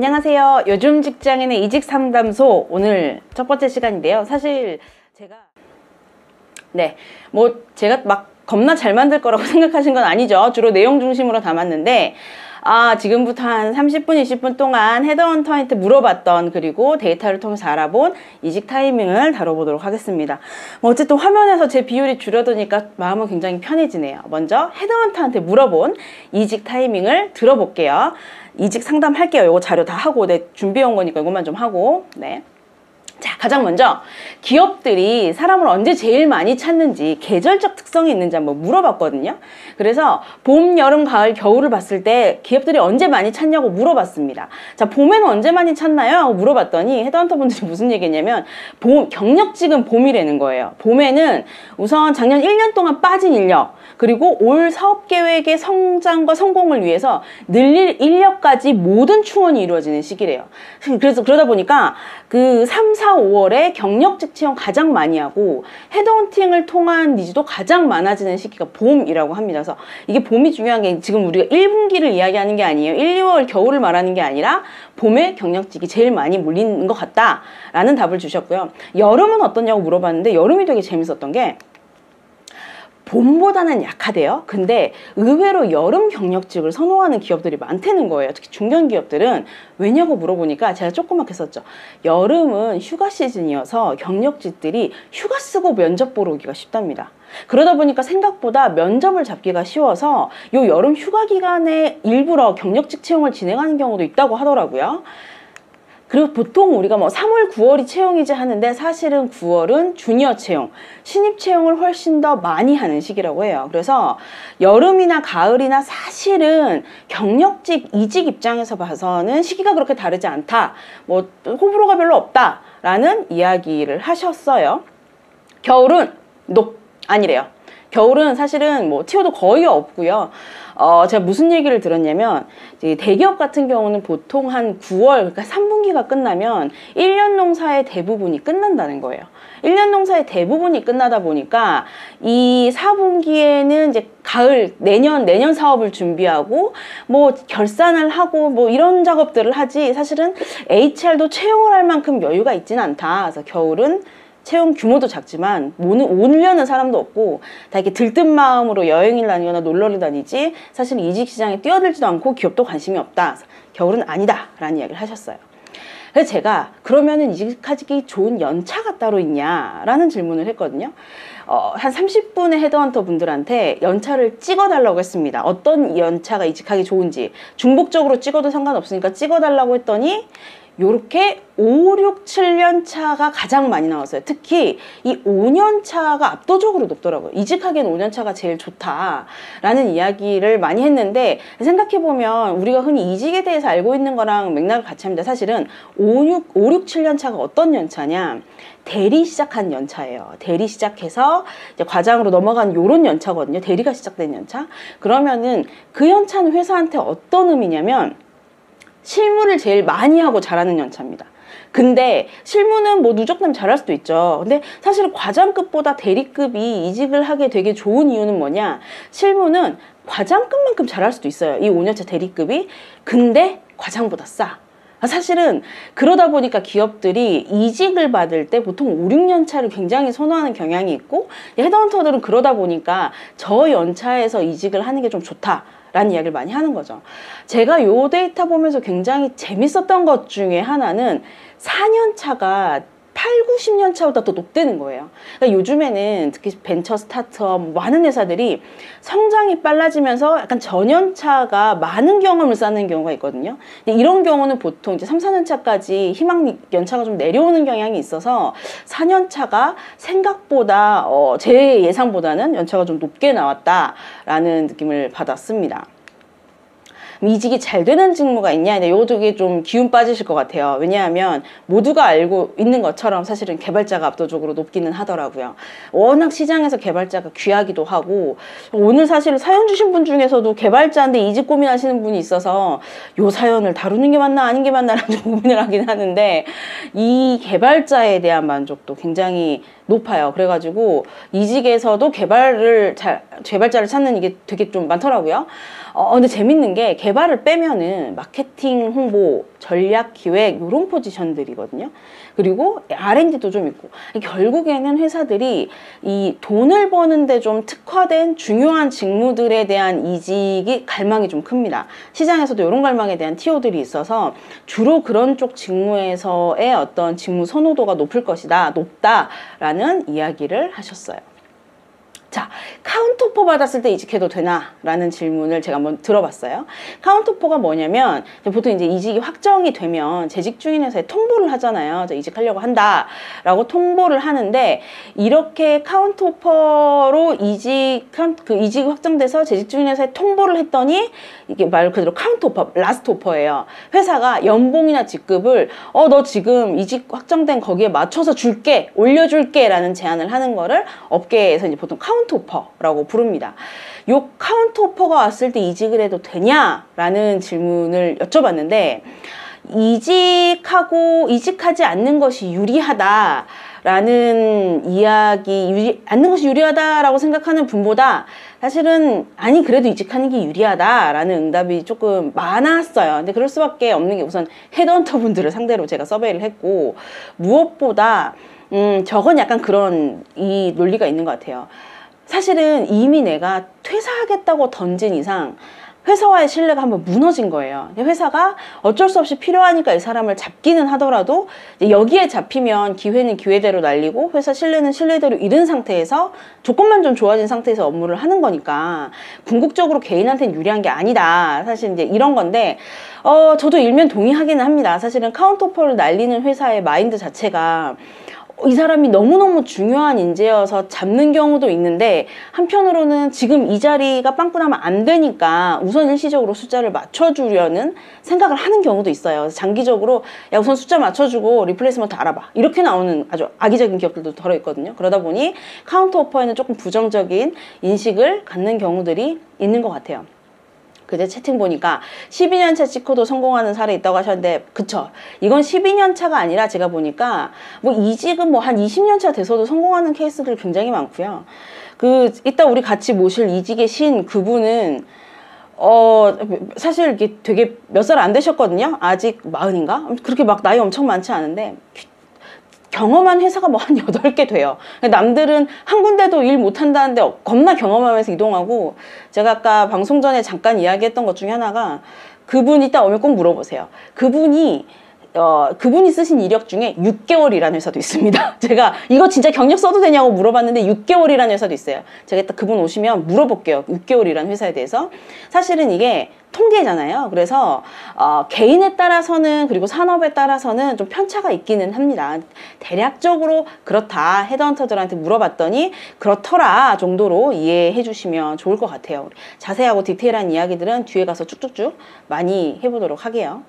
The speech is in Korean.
안녕하세요. 요즘 직장인의 이직 상담소 오늘 첫 번째 시간인데요. 사실 제가 제가 막 겁나 잘 만들 거라고 생각하신 건 아니죠. 주로 내용 중심으로 담았는데 지금부터 한 30분, 20분 동안 헤드헌터한테 물어봤던 그리고 데이터를 통해서 알아본 이직 타이밍을 다뤄보도록 하겠습니다. 어쨌든 화면에서 제 비율이 줄어드니까 마음은 굉장히 편해지네요. 먼저 헤드헌터한테 물어본 이직 타이밍을 들어볼게요. 이직 상담할게요. 이거 자료 다 하고 준비해 온 거니까 이것만 좀 하고. 자, 가장 먼저 기업들이 사람을 언제 제일 많이 찾는지 계절적 특성이 있는지 한번 물어봤거든요. 그래서 봄, 여름, 가을, 겨울을 봤을 때 기업들이 언제 많이 찾냐고 물어봤습니다. 자, 봄에는 언제 많이 찾나요? 하고 물어봤더니 헤드헌터 분들이 무슨 얘기했냐면 경력직은 봄이라는 거예요. 봄에는 우선 작년 1년 동안 빠진 인력, 그리고 올 사업계획의 성장과 성공을 위해서 늘릴 인력까지 모든 충원이 이루어지는 시기래요. 그래서 그러다 보니까 그 3, 4, 5월에 경력직 채용 가장 많이 하고 헤드헌팅을 통한 니즈도 가장 많아지는 시기가 봄이라고 합니다. 그래서 이게 봄이 중요한 게 지금 우리가 1분기를 이야기하는 게 아니에요. 1, 2월 겨울을 말하는 게 아니라 봄에 경력직이 제일 많이 몰리는 것 같다라는 답을 주셨고요. 여름은 어떠냐고 물어봤는데 여름이 되게 재밌었던 게 봄보다는 약하대요. 근데 의외로 여름 경력직을 선호하는 기업들이 많다는 거예요. 특히 중견기업들은. 왜냐고 물어보니까 제가 조그맣게 썼죠. 여름은 휴가 시즌이어서 경력직들이 휴가 쓰고 면접 보러 오기가 쉽답니다. 그러다 보니까 생각보다 면접을 잡기가 쉬워서 요 여름 휴가 기간에 일부러 경력직 채용을 진행하는 경우도 있다고 하더라고요. 그리고 보통 우리가 3월, 9월이 채용이지 하는데 사실은 9월은 주니어 채용, 신입 채용을 훨씬 더 많이 하는 시기라고 해요. 그래서 여름이나 가을이나 사실은 경력직, 이직 입장에서 봐서는 시기가 그렇게 다르지 않다. 호불호가 별로 없다라는 이야기를 하셨어요. 겨울은 아니래요. 겨울은 사실은 TO도 거의 없고요. 제가 무슨 얘기를 들었냐면 대기업 같은 경우는 보통 한 9월, 그러니까 3분기가 끝나면 1년 농사의 대부분이 끝난다는 거예요. 1년 농사의 대부분이 끝나다 보니까 이 4분기에는 이제 가을, 내년 사업을 준비하고 결산을 하고 이런 작업들을 하지 사실은 HR도 채용을 할 만큼 여유가 있지는 않다. 그래서 겨울은 채용 규모도 작지만 오려는 사람도 없고 다 이렇게 들뜬 마음으로 여행을 다니거나 놀러를 다니지 사실 이직 시장에 뛰어들지도 않고 기업도 관심이 없다. 겨울은 아니다 라는 이야기를 하셨어요. 그래서 제가 그러면은 이직하기 좋은 연차가 따로 있냐라는 질문을 했거든요. 한 30분의 헤드헌터 분들한테 연차를 찍어달라고 했습니다. 어떤 연차가 이직하기 좋은지 중복적으로 찍어도 상관없으니까 찍어달라고 했더니 요렇게 5, 6, 7년 차가 가장 많이 나왔어요. 특히 이 5년 차가 압도적으로 높더라고요. 이직하기엔 5년 차가 제일 좋다라는 이야기를 많이 했는데 생각해보면 우리가 흔히 이직에 대해서 알고 있는 거랑 맥락을 같이 합니다. 사실은 5, 6, 7년 차가 어떤 연차냐? 대리 시작한 연차예요. 대리 시작해서 이제 과장으로 넘어간 요런 연차거든요. 대리가 시작된 연차. 그러면은 그 연차는 회사한테 어떤 의미냐면 실무를 제일 많이 하고 잘하는 연차입니다. 근데 실무는 누적되면 잘할 수도 있죠. 근데 사실 과장급보다 대리급이 이직을 하게 되게 좋은 이유는 뭐냐? 실무는 과장급만큼 잘할 수도 있어요. 이 5년차 대리급이. 근데 과장보다 싸. 사실은 그러다 보니까 기업들이 이직을 받을 때 보통 5, 6년 차를 굉장히 선호하는 경향이 있고 헤드헌터들은 그러다 보니까 저 연차에서 이직을 하는 게 좀 좋다 라는 이야기를 많이 하는 거죠. 제가 요 데이터 보면서 굉장히 재밌었던 것 중에 하나는 4년 차가 8, 90년 차보다 더 높다는 거예요. 그러니까 요즘에는 특히 벤처 스타트업 많은 회사들이 성장이 빨라지면서 약간 전연차가 많은 경험을 쌓는 경우가 있거든요. 근데 이런 경우는 보통 이제 3, 4년 차까지 희망 연차가 좀 내려오는 경향이 있어서 4년 차가 생각보다 제 예상보다는 연차가 좀 높게 나왔다라는 느낌을 받았습니다. 이직이 잘 되는 직무가 있냐? 요쪽에 좀 기운 빠지실 것 같아요. 왜냐하면 모두가 알고 있는 것처럼 사실은 개발자가 압도적으로 높기는 하더라고요. 워낙 시장에서 개발자가 귀하기도 하고 오늘 사실 사연 주신 분 중에서도 개발자인데 이직 고민하시는 분이 있어서 요 사연을 다루는 게 맞나 아닌 게 맞나라는 고민을 하긴 하는데 이 개발자에 대한 만족도 굉장히 높아요. 그래가지고 이직에서도 개발자를 찾는 이게 되게 좀 많더라고요. 근데 재밌는 게 개발을 빼면은 마케팅, 홍보, 전략, 기획 이런 포지션들이거든요. 그리고 R&D도 좀 있고 결국에는 회사들이 이 돈을 버는데 좀 특화된 중요한 직무들에 대한 이직이 갈망이 좀 큽니다. 시장에서도 이런 갈망에 대한 TO들이 있어서 주로 그런 쪽 직무에서의 어떤 직무 선호도가 높다라는 이야기를 하셨어요. 자, 카운터오퍼 받았을 때 이직해도 되나? 라는 질문을 제가 한번 들어봤어요. 카운터오퍼가 뭐냐면, 보통 이제 이직이 확정이 되면 재직 중인 회사에 통보를 하잖아요. 저 이직하려고 한다. 라고 통보를 하는데, 이렇게 카운터오퍼로 이직이 확정돼서 재직 중인 회사에 통보를 했더니, 이게 말 그대로 카운터오퍼, 라스트 오퍼예요. 회사가 연봉이나 직급을, 너 지금 이직 확정된 거기에 맞춰서 줄게, 올려줄게. 라는 제안을 하는 거를 업계에서 이제 보통 카운터오퍼라고 부릅니다. 요 카운터오퍼가 왔을 때 이직을 해도 되냐라는 질문을 여쭤봤는데 이직하지 않는 것이 유리하다라는 않는 것이 유리하다라고 생각하는 분보다 사실은 아니 그래도 이직하는 게 유리하다라는 응답이 조금 많았어요. 근데 그럴 수밖에 없는 게 우선 헤드헌터 분들을 상대로 제가 서베이를 했고 무엇보다 저건 약간 그런 이 논리가 있는 것 같아요. 사실은 이미 내가 퇴사하겠다고 던진 이상 회사와의 신뢰가 한번 무너진 거예요. 회사가 어쩔 수 없이 필요하니까 이 사람을 잡기는 하더라도 여기에 잡히면 기회는 기회대로 날리고 회사 신뢰는 신뢰대로 잃은 상태에서 조건만 좀 좋아진 상태에서 업무를 하는 거니까 궁극적으로 개인한테는 유리한 게 아니다. 사실 이제 이런 건데 저도 일면 동의하기는 합니다. 사실은 카운터오퍼를 날리는 회사의 마인드 자체가 이 사람이 너무너무 중요한 인재여서 잡는 경우도 있는데 한편으로는 지금 이 자리가 빵꾸 나면 안 되니까 우선 일시적으로 숫자를 맞춰주려는 생각을 하는 경우도 있어요. 장기적으로 야 우선 숫자 맞춰주고 리플레이스먼트 알아봐 이렇게 나오는 아주 악의적인 기업들도 들어있거든요. 그러다 보니 카운터오퍼에는 조금 부정적인 인식을 갖는 경우들이 있는 것 같아요. 그제 채팅 보니까 12년차 찍고도 성공하는 사례 있다고 하셨는데 그쵸, 이건 12년차가 아니라 제가 보니까 뭐 이직은 뭐 한 20년차 돼서도 성공하는 케이스들 굉장히 많고요. 이따 우리 같이 모실 이직의 신 그분은 사실 이게 되게 몇 살 안 되셨거든요. 아직 40인가? 그렇게 막 나이 엄청 많지 않은데 경험한 회사가 뭐 한 8개 돼요. 남들은 한 군데도 일 못한다는데 겁나 경험하면서 이동하고, 제가 아까 방송 전에 잠깐 이야기했던 것 중에 하나가 그분이 이따 오면 꼭 물어보세요. 그분이 쓰신 이력 중에 6개월이라는 회사도 있습니다. 제가 이거 진짜 경력 써도 되냐고 물어봤는데 6개월이라는 회사도 있어요. 제가 이따 그분 오시면 물어볼게요. 6개월이라는 회사에 대해서. 사실은 이게 통계잖아요. 그래서 개인에 따라서는 그리고 산업에 따라서는 좀 편차가 있기는 합니다. 대략적으로 그렇다 헤드헌터들한테 물어봤더니 그렇더라 정도로 이해해 주시면 좋을 것 같아요. 자세하고 디테일한 이야기들은 뒤에 가서 쭉쭉쭉 많이 해보도록 하게요.